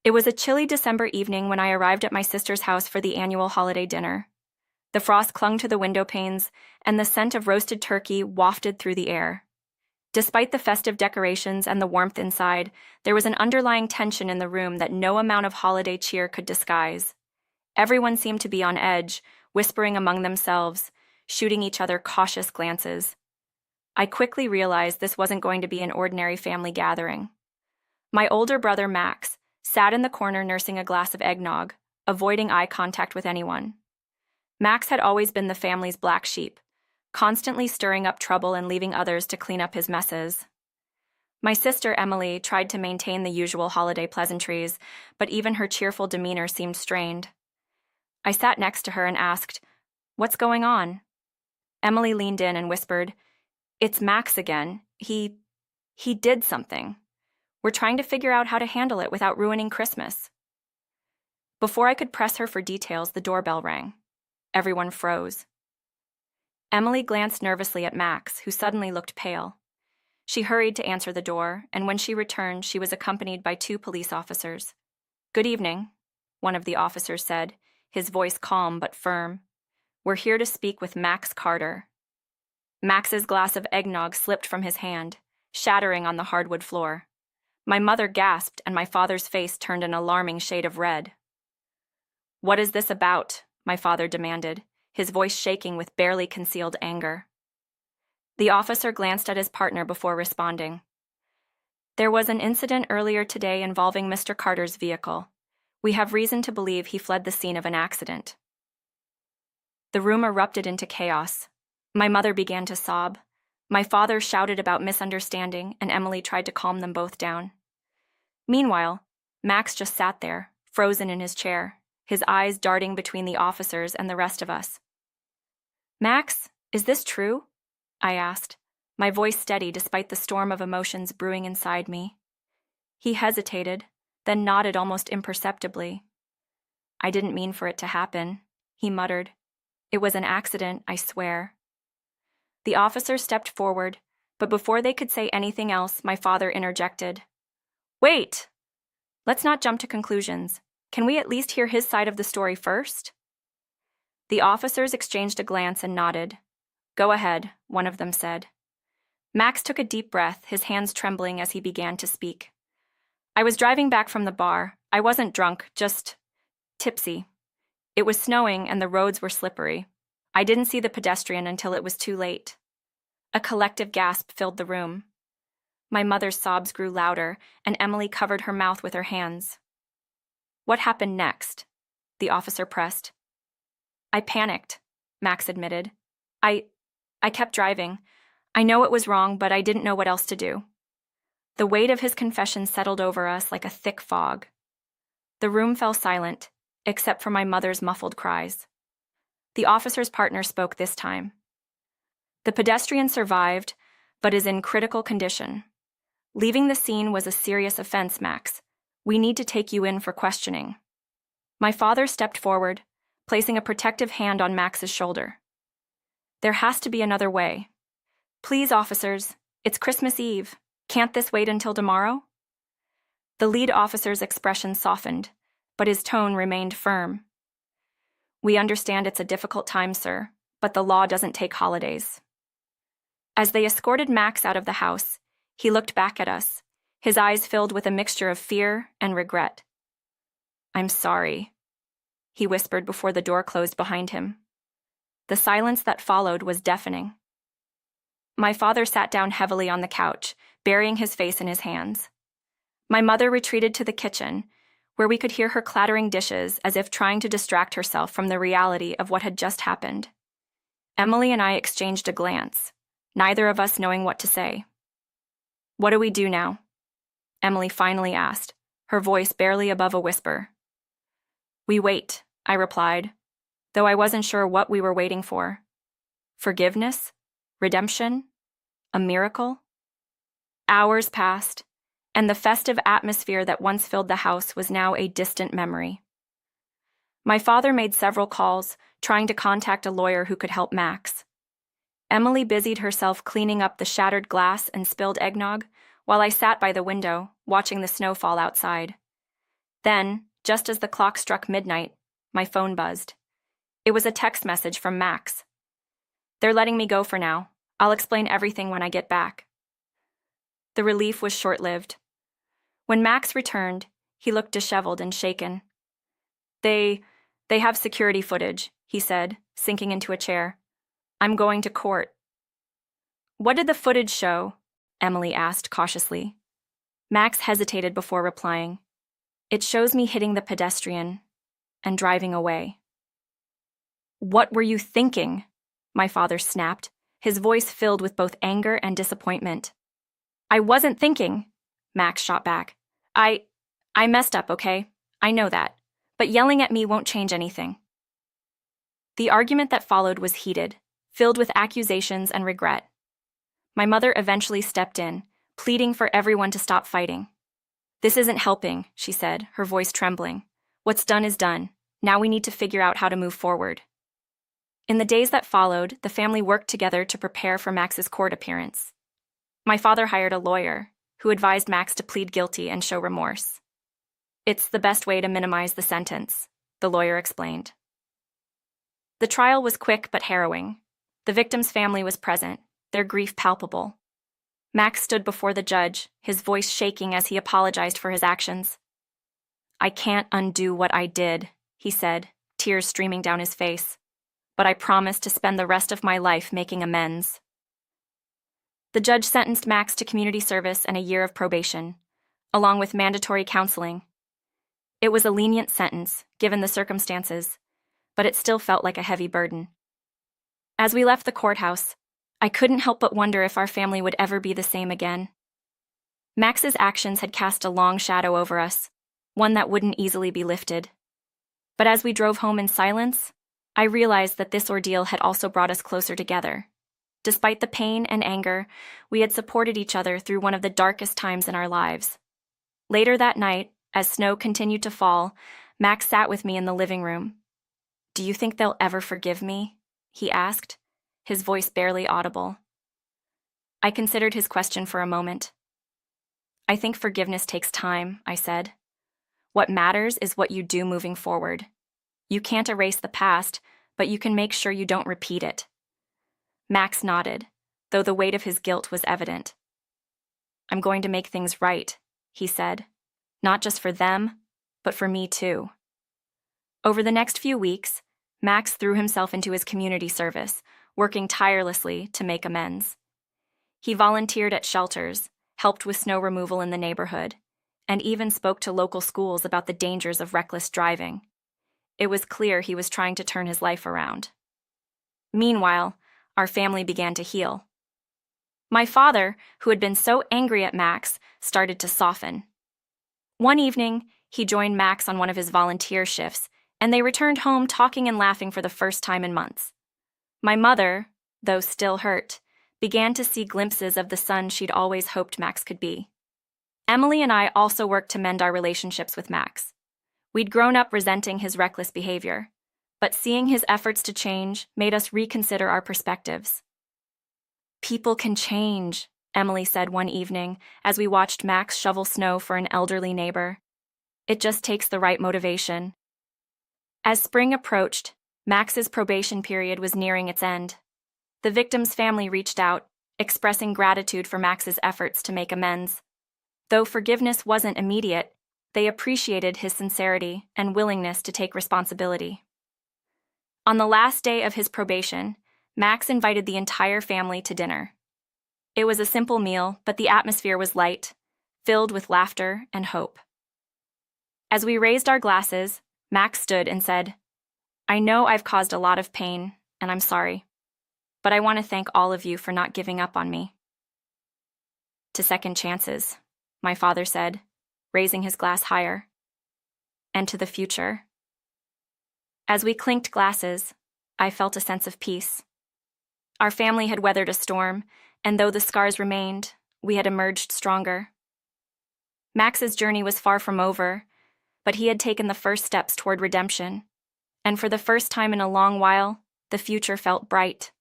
It was a chilly December evening when I arrived at my sister's house for the annual holiday dinner. The frost clung to the window panes, and the scent of roasted turkey wafted through the air. Despite the festive decorations and the warmth inside, there was an underlying tension in the room that no amount of holiday cheer could disguise. Everyone seemed to be on edge, whispering among themselves, shooting each other cautious glances. I quickly realized this wasn't going to be an ordinary family gathering. My older brother, Max, sat in the corner nursing a glass of eggnog, avoiding eye contact with anyone. Max had always been the family's black sheep, constantly stirring up trouble and leaving others to clean up his messes. My sister, Emily, tried to maintain the usual holiday pleasantries, but even her cheerful demeanor seemed strained. I sat next to her and asked, "What's going on?" Emily leaned in and whispered, "It's Max again. He did something. We're trying to figure out how to handle it without ruining Christmas." Before I could press her for details, the doorbell rang. Everyone froze. Emily glanced nervously at Max, who suddenly looked pale. She hurried to answer the door, and when she returned, she was accompanied by 2 police officers. "Good evening," one of the officers said, his voice calm but firm. "We're here to speak with Max Carter." Max's glass of eggnog slipped from his hand, shattering on the hardwood floor. My mother gasped, and my father's face turned an alarming shade of red. "What is this about?" my father demanded, his voice shaking with barely concealed anger. The officer glanced at his partner before responding. "There was an incident earlier today involving Mr. Carter's vehicle. We have reason to believe he fled the scene of an accident." The room erupted into chaos. My mother began to sob. My father shouted about misunderstanding, and Emily tried to calm them both down. Meanwhile, Max just sat there, frozen in his chair, his eyes darting between the officers and the rest of us. "Max, is this true?" I asked, my voice steady despite the storm of emotions brewing inside me. He hesitated, then nodded almost imperceptibly. "I didn't mean for it to happen," he muttered. "It was an accident, I swear." The officer stepped forward, but before they could say anything else, my father interjected. "Wait! Let's not jump to conclusions. Can we at least hear his side of the story first?" The officers exchanged a glance and nodded. "Go ahead," one of them said. Max took a deep breath, his hands trembling as he began to speak. "I was driving back from the bar. I wasn't drunk, just tipsy. It was snowing and the roads were slippery. I didn't see the pedestrian until it was too late." A collective gasp filled the room. My mother's sobs grew louder, and Emily covered her mouth with her hands. "What happened next?" the officer pressed. "I panicked," Max admitted. I kept driving. I know it was wrong, but I didn't know what else to do." The weight of his confession settled over us like a thick fog. The room fell silent, except for my mother's muffled cries. The officer's partner spoke this time. "The pedestrian survived, but is in critical condition. Leaving the scene was a serious offense, Max. We need to take you in for questioning." My father stepped forward, placing a protective hand on Max's shoulder. "There has to be another way. Please, officers, it's Christmas Eve. Can't this wait until tomorrow?" The lead officer's expression softened, but his tone remained firm. "We understand it's a difficult time, sir, but the law doesn't take holidays." As they escorted Max out of the house, he looked back at us, his eyes filled with a mixture of fear and regret. "I'm sorry," he whispered before the door closed behind him. The silence that followed was deafening. My father sat down heavily on the couch, burying his face in his hands. My mother retreated to the kitchen, where we could hear her clattering dishes as if trying to distract herself from the reality of what had just happened. Emily and I exchanged a glance, neither of us knowing what to say. "What do we do now?" Emily finally asked, her voice barely above a whisper. "We wait," I replied, though I wasn't sure what we were waiting for. Forgiveness? Redemption? A miracle? Hours passed, and the festive atmosphere that once filled the house was now a distant memory. My father made several calls, trying to contact a lawyer who could help Max. Emily busied herself cleaning up the shattered glass and spilled eggnog, while I sat by the window, watching the snow fall outside. Then, just as the clock struck midnight, my phone buzzed. It was a text message from Max. "They're letting me go for now. I'll explain everything when I get back." The relief was short-lived. When Max returned, he looked disheveled and shaken. They have security footage," he said, sinking into a chair. "I'm going to court." "What did the footage show?" Emily asked cautiously. Max hesitated before replying. "It shows me hitting the pedestrian and driving away." "What were you thinking?" my father snapped, his voice filled with both anger and disappointment. "I wasn't thinking," Max shot back. I messed up, okay? I know that. But yelling at me won't change anything." The argument that followed was heated, filled with accusations and regret. My mother eventually stepped in, pleading for everyone to stop fighting. "This isn't helping," she said, her voice trembling. "What's done is done. Now we need to figure out how to move forward." In the days that followed, the family worked together to prepare for Max's court appearance. My father hired a lawyer, who advised Max to plead guilty and show remorse. "It's the best way to minimize the sentence," the lawyer explained. The trial was quick but harrowing. The victim's family was present, their grief palpable. Max stood before the judge, his voice shaking as he apologized for his actions. "I can't undo what I did," he said, tears streaming down his face. "But I promise to spend the rest of my life making amends." The judge sentenced Max to community service and a year of probation, along with mandatory counseling. It was a lenient sentence, given the circumstances, but it still felt like a heavy burden. As we left the courthouse, I couldn't help but wonder if our family would ever be the same again. Max's actions had cast a long shadow over us, one that wouldn't easily be lifted. But as we drove home in silence, I realized that this ordeal had also brought us closer together. Despite the pain and anger, we had supported each other through one of the darkest times in our lives. Later that night, as snow continued to fall, Max sat with me in the living room. "Do you think they'll ever forgive me?" he asked, his voice barely audible. I considered his question for a moment. "I think forgiveness takes time," I said. "What matters is what you do moving forward. You can't erase the past, but you can make sure you don't repeat it." Max nodded, though the weight of his guilt was evident. "I'm going to make things right," he said. "Not just for them, but for me too." Over the next few weeks, Max threw himself into his community service, working tirelessly to make amends. He volunteered at shelters, helped with snow removal in the neighborhood, and even spoke to local schools about the dangers of reckless driving. It was clear he was trying to turn his life around. Meanwhile, our family began to heal. My father, who had been so angry at Max, started to soften. One evening, he joined Max on one of his volunteer shifts, and they returned home talking and laughing for the first time in months. My mother, though still hurt, began to see glimpses of the son she'd always hoped Max could be. Emily and I also worked to mend our relationships with Max. We'd grown up resenting his reckless behavior, but seeing his efforts to change made us reconsider our perspectives. "People can change," Emily said one evening as we watched Max shovel snow for an elderly neighbor. "It just takes the right motivation." As spring approached, Max's probation period was nearing its end. The victim's family reached out, expressing gratitude for Max's efforts to make amends. Though forgiveness wasn't immediate, they appreciated his sincerity and willingness to take responsibility. On the last day of his probation, Max invited the entire family to dinner. It was a simple meal, but the atmosphere was light, filled with laughter and hope. As we raised our glasses, Max stood and said, "I know I've caused a lot of pain, and I'm sorry, but I want to thank all of you for not giving up on me." "To second chances," my father said, raising his glass higher. "And to the future." As we clinked glasses, I felt a sense of peace. Our family had weathered a storm, and though the scars remained, we had emerged stronger. Max's journey was far from over, but he had taken the first steps toward redemption, and for the first time in a long while, the future felt bright.